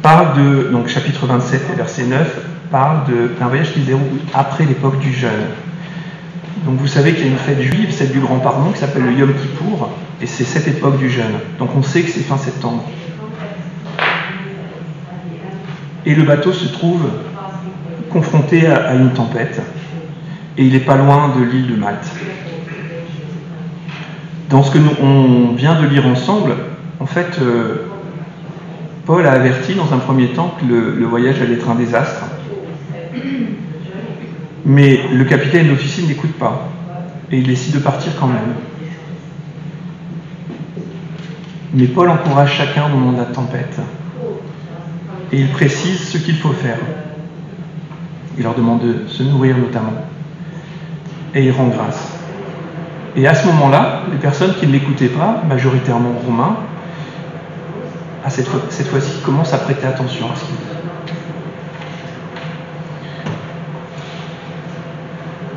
parle de, donc chapitre 27 et verset 9, parle d'un voyage qui se déroule après l'époque du jeûne. Donc vous savez qu'il y a une fête juive, celle du Grand Pardon, qui s'appelle le Yom Kippour, et c'est cette époque du jeûne. Donc on sait que c'est fin septembre. Et le bateau se trouve confronté à une tempête, et il n'est pas loin de l'île de Malte. Dans ce que on vient de lire ensemble, en fait, Paul a averti dans un premier temps que le voyage allait être un désastre. Mais le capitaine d'officier n'écoute pas, et il décide de partir quand même. Mais Paul encourage chacun au moment de la tempête, et il précise ce qu'il faut faire. Il leur demande de se nourrir notamment, et il rend grâce. Et à ce moment-là, les personnes qui ne l'écoutaient pas, majoritairement romains, cette fois-ci commencent à prêter attention à ce qu'il dit.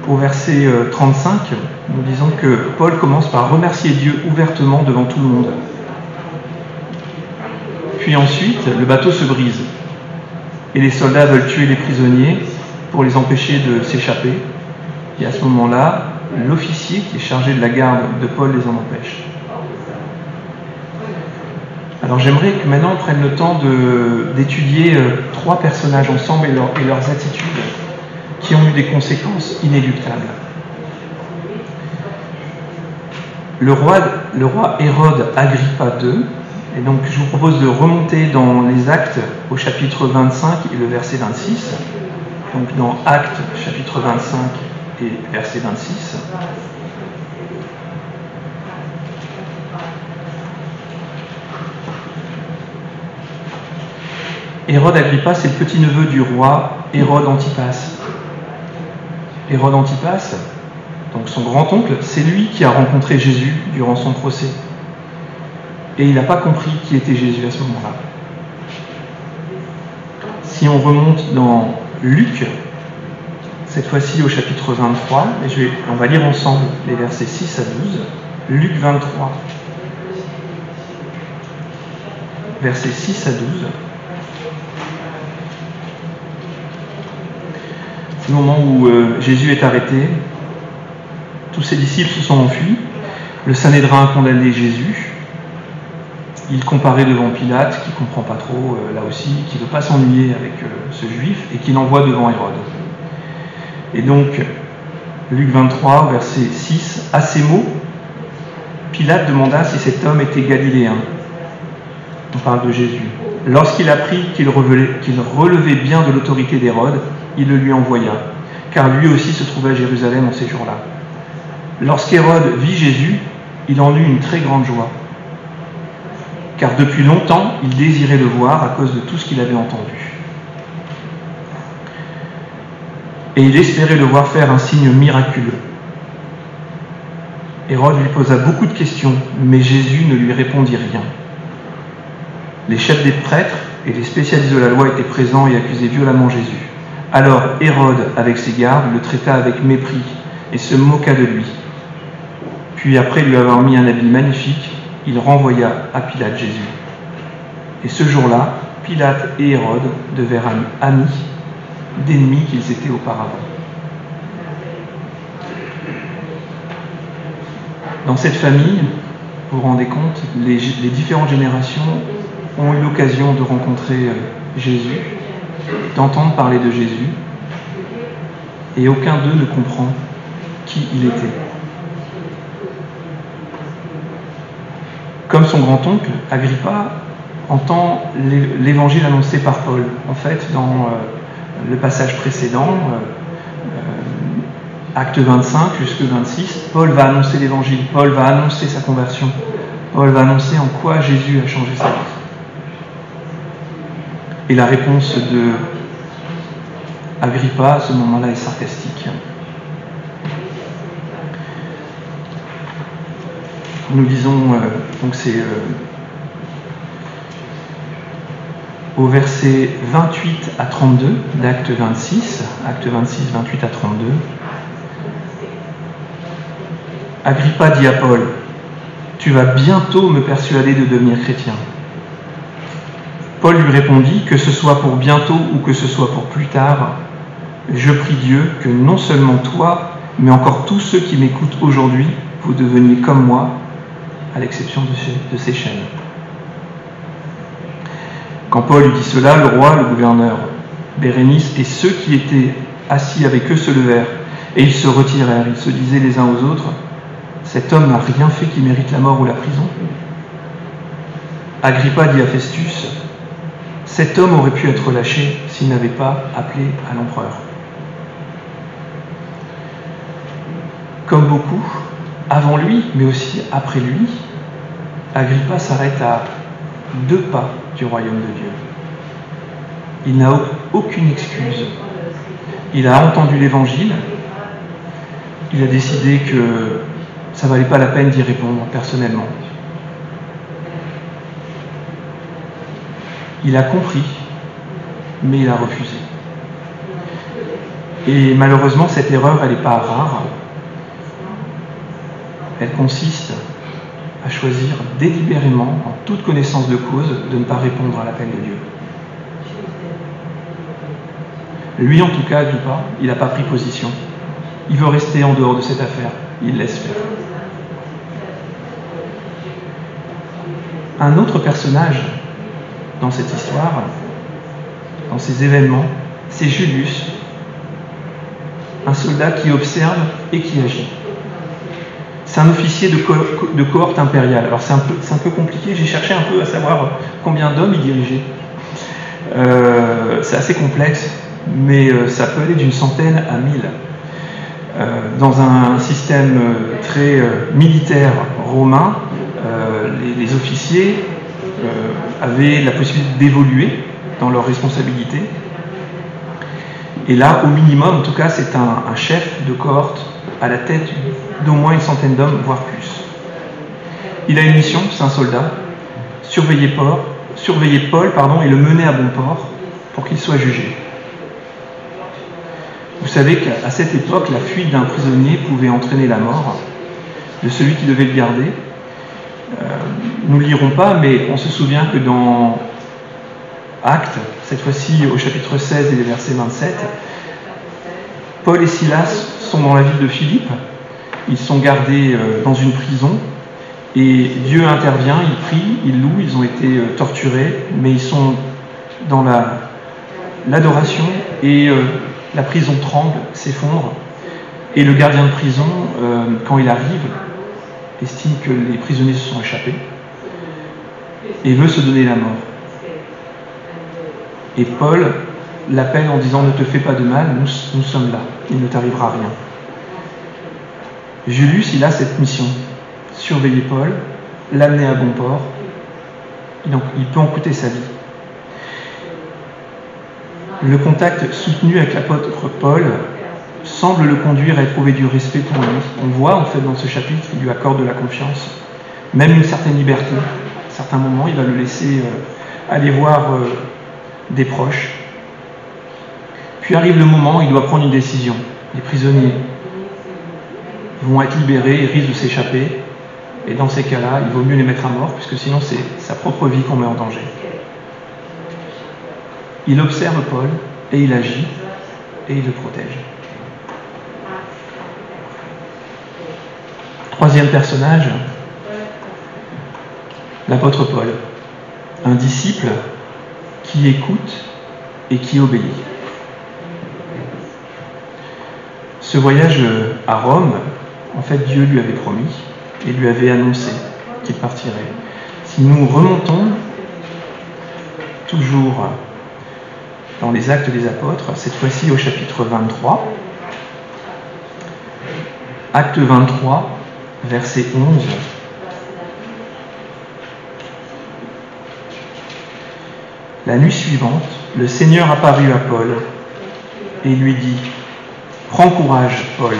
Au verset 35, nous disons que Paul commence par remercier Dieu ouvertement devant tout le monde. Puis ensuite, le bateau se brise et les soldats veulent tuer les prisonniers pour les empêcher de s'échapper. Et à ce moment-là, l'officier qui est chargé de la garde de Paul les en empêche. Alors j'aimerais que maintenant on prenne le temps d'étudier trois personnages ensemble et leurs attitudes qui ont eu des conséquences inéluctables. Le roi Hérode Agrippa II, et donc je vous propose de remonter dans les Actes au chapitre 25 et le verset 26. Donc dans Actes chapitre 25 et verset 26. Hérode Agrippa, c'est le petit-neveu du roi Hérode Antipas. Hérode Antipas, donc son grand-oncle, c'est lui qui a rencontré Jésus durant son procès. Et il n'a pas compris qui était Jésus à ce moment-là. Si on remonte dans Luc, cette fois-ci au chapitre 23, et on va lire ensemble les versets 6 à 12. Luc 23, versets 6 à 12. C'est le moment où Jésus est arrêté. Tous ses disciples se sont enfuis. Le Sanhédrin a condamné Jésus. Il comparait devant Pilate, qui ne comprend pas trop, là aussi, qui ne veut pas s'ennuyer avec ce juif, et qui l'envoie devant Hérode. Et donc, Luc 23, verset 6, à ces mots, Pilate demanda si cet homme était galiléen. On parle de Jésus. Lorsqu'il apprit qu'il relevait bien de l'autorité d'Hérode, il le lui envoya, car lui aussi se trouvait à Jérusalem en ces jours-là. Lorsqu'Hérode vit Jésus, il en eut une très grande joie, car depuis longtemps, il désirait le voir à cause de tout ce qu'il avait entendu. Et il espérait le voir faire un signe miraculeux. Hérode lui posa beaucoup de questions, mais Jésus ne lui répondit rien. Les chefs des prêtres et les spécialistes de la loi étaient présents et accusaient violemment Jésus. Alors Hérode, avec ses gardes, le traita avec mépris et se moqua de lui. Puis après lui avoir mis un habit magnifique, il renvoya à Pilate Jésus. Et ce jour-là, Pilate et Hérode devinrent amis, d'ennemis qu'ils étaient auparavant. Dans cette famille, vous vous rendez compte, les différentes générations ont eu l'occasion de rencontrer Jésus, d'entendre parler de Jésus, et aucun d'eux ne comprend qui il était. Comme son grand-oncle, Agrippa entend l'évangile annoncé par Paul. En fait, dans le passage précédent, acte 25 jusqu'à 26, Paul va annoncer l'évangile, Paul va annoncer sa conversion, Paul va annoncer en quoi Jésus a changé sa vie. Et la réponse de Agrippa à ce moment-là est sarcastique. Nous lisons, donc c'est au verset 28 à 32 d'acte 26, acte 26, 28 à 32. Agrippa dit à Paul, « Tu vas bientôt me persuader de devenir chrétien. » Paul lui répondit, « Que ce soit pour bientôt ou que ce soit pour plus tard, je prie Dieu que non seulement toi, mais encore tous ceux qui m'écoutent aujourd'hui, vous deveniez comme moi, à l'exception de ces chaînes. » Quand Paul lui dit cela, le roi, le gouverneur Bérénice et ceux qui étaient assis avec eux se levèrent, et ils se retirèrent. Ils se disaient les uns aux autres, « Cet homme n'a rien fait qui mérite la mort ou la prison. » Agrippa dit à Festus, « Cet homme aurait pu être lâché s'il n'avait pas appelé à l'empereur. » Comme beaucoup, avant lui, mais aussi après lui, Agrippa s'arrête à 2 pas du royaume de Dieu. Il n'a aucune excuse. Il a entendu l'évangile, il a décidé que ça ne valait pas la peine d'y répondre personnellement. Il a compris, mais il a refusé. Et malheureusement, cette erreur, elle n'est pas rare. Elle consiste à choisir délibérément, en toute connaissance de cause, de ne pas répondre à l'appel de Dieu. Lui, en tout cas, Agrippa, il n'a pas pris position. Il veut rester en dehors de cette affaire. Il laisse faire. Un autre personnage dans cette histoire, dans ces événements, c'est Julius, un soldat qui observe et qui agit. C'est un officier de cohorte impériale. Alors c'est un peu compliqué, j'ai cherché un peu à savoir combien d'hommes il dirigeait. C'est assez complexe, mais ça peut aller d'une centaine à 1000. Dans un système très militaire romain, les officiers avaient la possibilité d'évoluer dans leurs responsabilités. Et là, au minimum, en tout cas, c'est un chef de cohorte à la tête d'au moins une centaine d'hommes, voire plus. Il a une mission, c'est un soldat, surveiller Paul, et le mener à bon port pour qu'il soit jugé. Vous savez qu'à cette époque, la fuite d'un prisonnier pouvait entraîner la mort de celui qui devait le garder. Nous ne le lirons pas, mais on se souvient que dans Actes, cette fois-ci au chapitre 16 et les versets 27, Paul et Silas sont dans la ville de Philippe, ils sont gardés dans une prison, et Dieu intervient, il prie, il loue, ils ont été torturés, mais ils sont dans l'adoration, et la prison tremble, s'effondre, et le gardien de prison, quand il arrive, estime que les prisonniers se sont échappés, et veut se donner la mort. Et Paul l'appelle en disant « Ne te fais pas de mal, nous sommes là, il ne t'arrivera rien. » Julius, il a cette mission, surveiller Paul, l'amener à bon port, donc il peut en coûter sa vie. Le contact soutenu avec l'apôtre Paul semble le conduire à éprouver du respect pour lui. On voit en fait dans ce chapitre qu'il lui accorde de la confiance, même une certaine liberté. À certains moments, il va le laisser aller voir des proches. Puis arrive le moment où il doit prendre une décision. Les prisonniers vont être libérés, ils risquent de s'échapper. Et dans ces cas-là, il vaut mieux les mettre à mort, puisque sinon c'est sa propre vie qu'on met en danger. Il observe Paul, et il agit, et il le protège. Troisième personnage, l'apôtre Paul, un disciple qui écoute et qui obéit. Ce voyage à Rome, en fait, Dieu lui avait promis et lui avait annoncé qu'il partirait. Si nous remontons toujours dans les Actes des Apôtres, cette fois-ci au chapitre 23, Acte 23, verset 11. La nuit suivante, le Seigneur apparut à Paul et lui dit « Prends courage, Paul.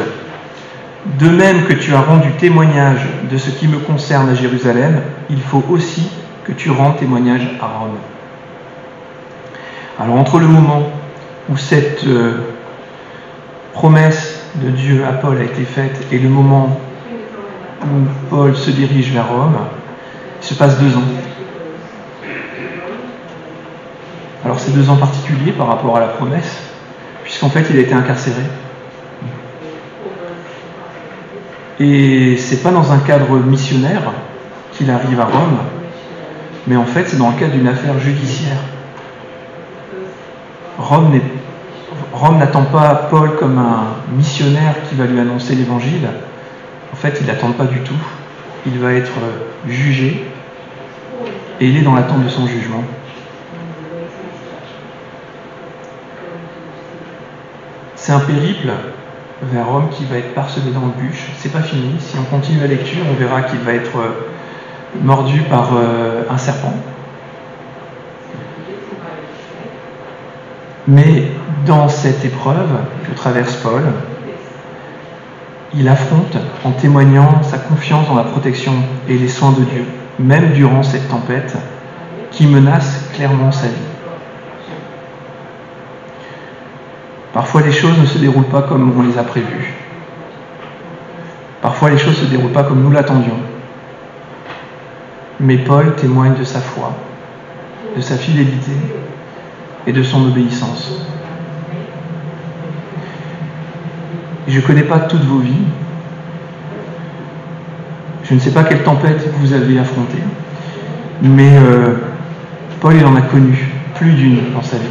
De même que tu as rendu témoignage de ce qui me concerne à Jérusalem, il faut aussi que tu rendes témoignage à Rome. » Alors entre le moment où cette promesse de Dieu à Paul a été faite et le moment où Paul se dirige vers Rome, il se passe 2 ans. Alors c'est 2 ans particuliers par rapport à la promesse, puisqu'en fait il a été incarcéré. Et c'est pas dans un cadre missionnaire qu'il arrive à Rome, mais en fait c'est dans le cadre d'une affaire judiciaire. Rome n'attend pas Paul comme un missionnaire qui va lui annoncer l'évangile. En fait, il n'attend pas du tout. Il va être jugé et il est dans l'attente de son jugement. C'est un périple vers Rome qui va être parsemé d'embûches. C'est pas fini. Si on continue la lecture, on verra qu'il va être mordu par un serpent. Mais dans cette épreuve que traverse Paul, il affronte en témoignant sa confiance dans la protection et les soins de Dieu, même durant cette tempête qui menace clairement sa vie. Parfois les choses ne se déroulent pas comme on les a prévues. Parfois les choses ne se déroulent pas comme nous l'attendions. Mais Paul témoigne de sa foi, de sa fidélité et de son obéissance. Je ne connais pas toutes vos vies. Je ne sais pas quelle tempête vous avez affrontée. Mais Paul, il en a connu plus d'une dans sa vie.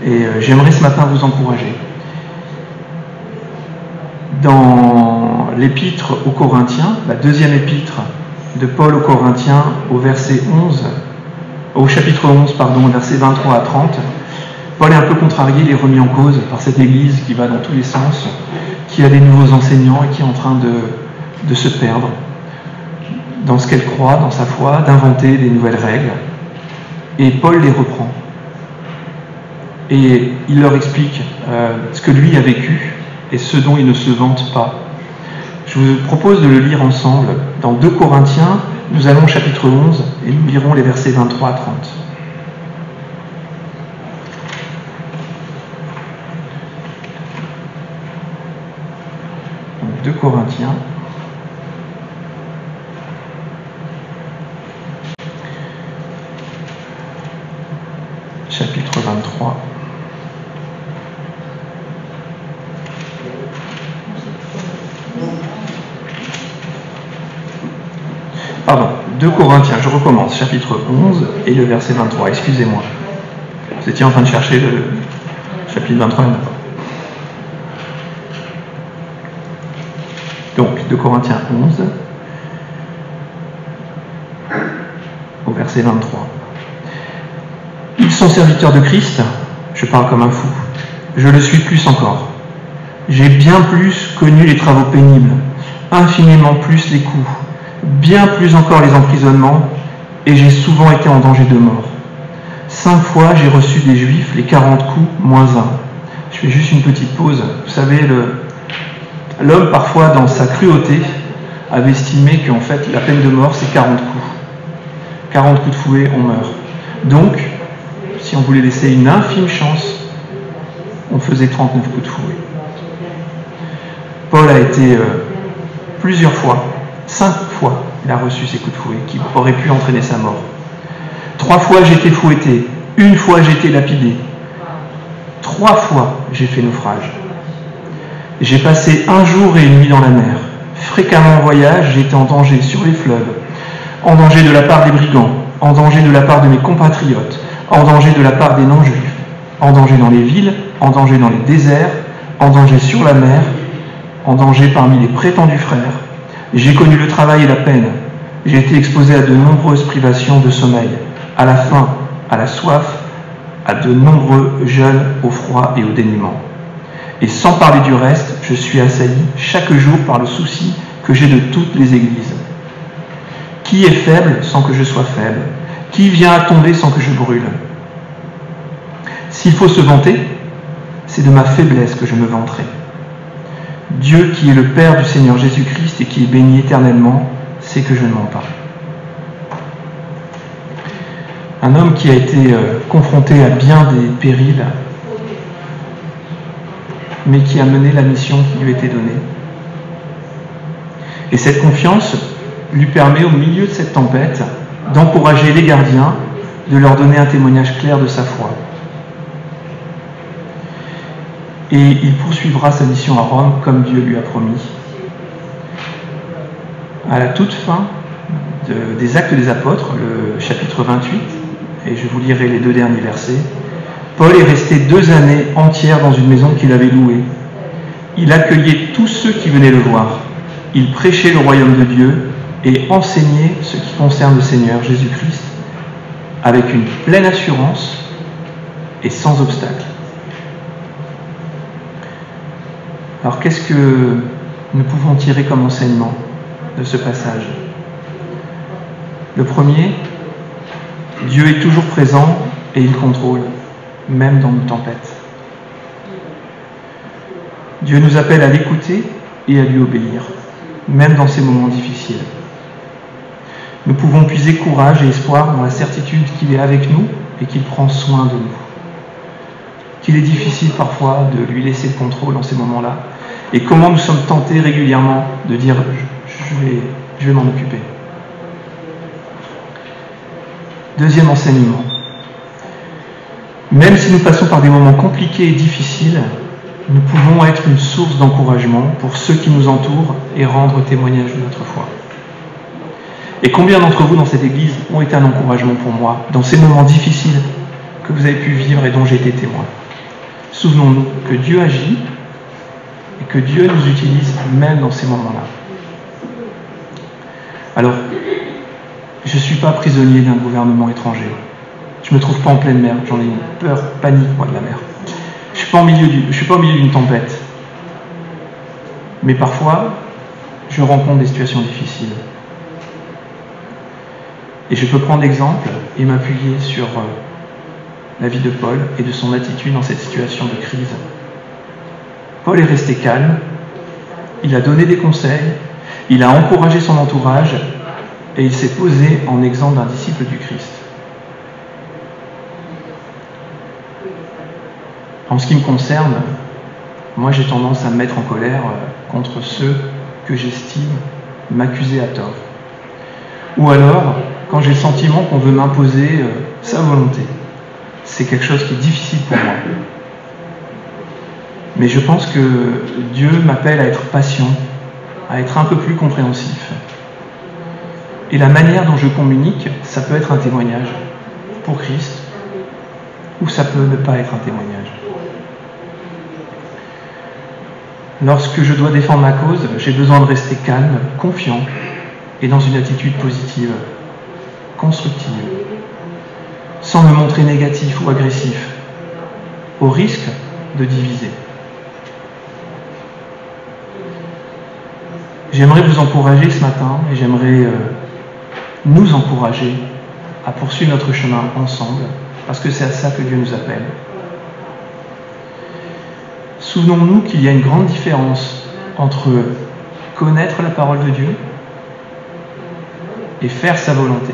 Et j'aimerais ce matin vous encourager. Dans l'épître aux Corinthiens, la 2e épître de Paul aux Corinthiens, au chapitre 11, versets 23 à 30, Paul est un peu contrarié, il est remis en cause par cette église qui va dans tous les sens, qui a des nouveaux enseignants et qui est en train de se perdre dans ce qu'elle croit, dans sa foi, d'inventer des nouvelles règles. Et Paul les reprend. Et il leur explique ce que lui a vécu et ce dont il ne se vante pas. Je vous propose de le lire ensemble. Dans 2 Corinthiens, nous allons au chapitre 11 et nous lirons les versets 23 à 30. Donc 2 Corinthiens. Chapitre 23. Pardon, 2 Corinthiens, je recommence, chapitre 11 et le verset 23, excusez-moi. Vous étiez en train de chercher le chapitre 23, il n'y en a pas. Donc, 2 Corinthiens 11, au verset 23. Ils sont serviteurs de Christ, je parle comme un fou, je le suis plus encore. J'ai bien plus connu les travaux pénibles, infiniment plus les coups, bien plus encore les emprisonnements, et j'ai souvent été en danger de mort. 5 fois j'ai reçu des Juifs les 40 coups moins 1. Je fais juste une petite pause. Vous savez, l'homme parfois dans sa cruauté avait estimé qu'en fait la peine de mort c'est 40 coups. 40 coups de fouet, on meurt. Donc, si on voulait laisser une infime chance, on faisait 39 coups de fouet. Paul a été plusieurs fois, 5 fois, il a reçu ces coups de fouet qui auraient pu entraîner sa mort. 3 fois j'ai été fouetté, 1 fois j'ai été lapidé, 3 fois j'ai fait naufrage. J'ai passé 1 jour et 1 nuit dans la mer. Fréquemment en voyage, j'ai été en danger sur les fleuves, en danger de la part des brigands, en danger de la part de mes compatriotes, en danger de la part des non-juifs, en danger dans les villes, en danger dans les déserts, en danger sur la mer, en danger parmi les prétendus frères. J'ai connu le travail et la peine. J'ai été exposé à de nombreuses privations de sommeil, à la faim, à la soif, à de nombreux jeûnes, au froid et au dénuement. Et sans parler du reste, je suis assailli chaque jour par le souci que j'ai de toutes les églises. Qui est faible sans que je sois faible? Qui vient à tomber sans que je brûle? S'il faut se vanter, c'est de ma faiblesse que je me vanterai. Dieu qui est le Père du Seigneur Jésus-Christ et qui est béni éternellement, sait que je ne mens pas. Un homme qui a été confronté à bien des périls, mais qui a mené la mission qui lui était donnée. Et cette confiance lui permet, au milieu de cette tempête, d'encourager les gardiens de leur donner un témoignage clair de sa foi. Et il poursuivra sa mission à Rome comme Dieu lui a promis. À la toute fin des Actes des Apôtres, le chapitre 28, et je vous lirai les 2 derniers versets, Paul est resté 2 années entières dans une maison qu'il avait louée. Il accueillait tous ceux qui venaient le voir. Il prêchait le royaume de Dieu et enseignait ce qui concerne le Seigneur Jésus-Christ avec une pleine assurance et sans obstacle. Alors qu'est-ce que nous pouvons tirer comme enseignement de ce passage? Le premier, Dieu est toujours présent et il contrôle, même dans nos tempêtes. Dieu nous appelle à l'écouter et à lui obéir, même dans ces moments difficiles. Nous pouvons puiser courage et espoir dans la certitude qu'il est avec nous et qu'il prend soin de nous. Qu'il est difficile parfois de lui laisser le contrôle dans ces moments-là. Et comment nous sommes tentés régulièrement de dire « je vais m'en occuper ». Deuxième enseignement. Même si nous passons par des moments compliqués et difficiles, nous pouvons être une source d'encouragement pour ceux qui nous entourent et rendre témoignage de notre foi. Et combien d'entre vous dans cette église ont été un encouragement pour moi dans ces moments difficiles que vous avez pu vivre et dont j'ai été témoin? Souvenons-nous que Dieu agit et que Dieu nous utilise même dans ces moments-là. Alors, je ne suis pas prisonnier d'un gouvernement étranger. Je ne me trouve pas en pleine mer. J'en ai une peur panique, moi, de la mer. Je ne suis pas au milieu d'une tempête. Mais parfois, je rencontre des situations difficiles. Et je peux prendre l'exemple et m'appuyer sur la vie de Paul et de son attitude dans cette situation de crise. Paul est resté calme, il a donné des conseils, il a encouragé son entourage et il s'est posé en exemple d'un disciple du Christ. En ce qui me concerne, moi j'ai tendance à me mettre en colère contre ceux que j'estime m'accuser à tort. Ou alors, quand j'ai le sentiment qu'on veut m'imposer sa volonté. C'est quelque chose qui est difficile pour moi. Mais je pense que Dieu m'appelle à être patient, à être un peu plus compréhensif. Et la manière dont je communique, ça peut être un témoignage pour Christ, ou ça peut ne pas être un témoignage. Lorsque je dois défendre ma cause, j'ai besoin de rester calme, confiant, et dans une attitude positive, constructive, sans me montrer négatif ou agressif, au risque de diviser. J'aimerais vous encourager ce matin et j'aimerais nous encourager à poursuivre notre chemin ensemble, parce que c'est à ça que Dieu nous appelle. Souvenons-nous qu'il y a une grande différence entre connaître la parole de Dieu et faire sa volonté.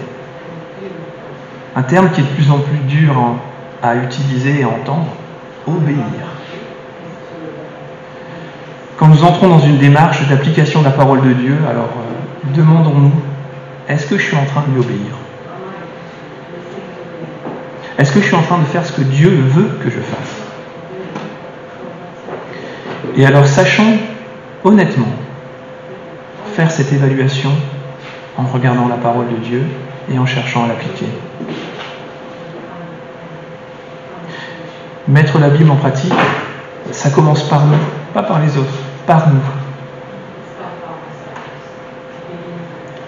Un terme qui est de plus en plus dur à utiliser et à entendre, obéir. Quand nous entrons dans une démarche d'application de la parole de Dieu, alors demandons-nous, est-ce que je suis en train de lui obéir? Est-ce que je suis en train de faire ce que Dieu veut que je fasse? Et alors sachons honnêtement faire cette évaluation en regardant la parole de Dieu et en cherchant à l'appliquer. Mettre la Bible en pratique, ça commence par nous, pas par les autres, par nous.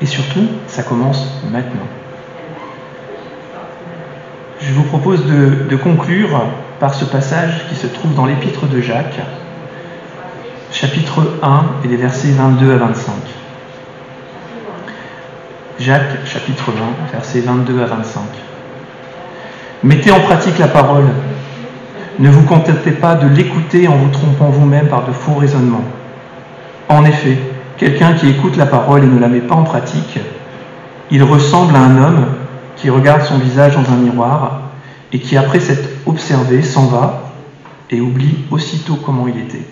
Et surtout, ça commence maintenant. Je vous propose de conclure par ce passage qui se trouve dans l'épître de Jacques, chapitre 1 et les versets 22 à 25. Jacques, chapitre 1, versets 22 à 25. Mettez en pratique la parole. Ne vous contentez pas de l'écouter en vous trompant vous-même par de faux raisonnements. En effet, quelqu'un qui écoute la parole et ne la met pas en pratique, il ressemble à un homme qui regarde son visage dans un miroir et qui, après s'être observé, s'en va et oublie aussitôt comment il était.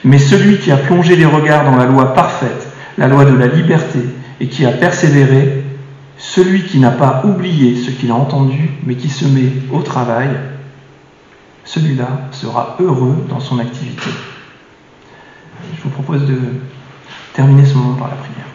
Mais celui qui a plongé les regards dans la loi parfaite, la loi de la liberté, et qui a persévéré, Celui qui n'a pas oublié ce qu'il a entendu, mais qui se met au travail, celui-là sera heureux dans son activité. Je vous propose de terminer ce moment par la prière.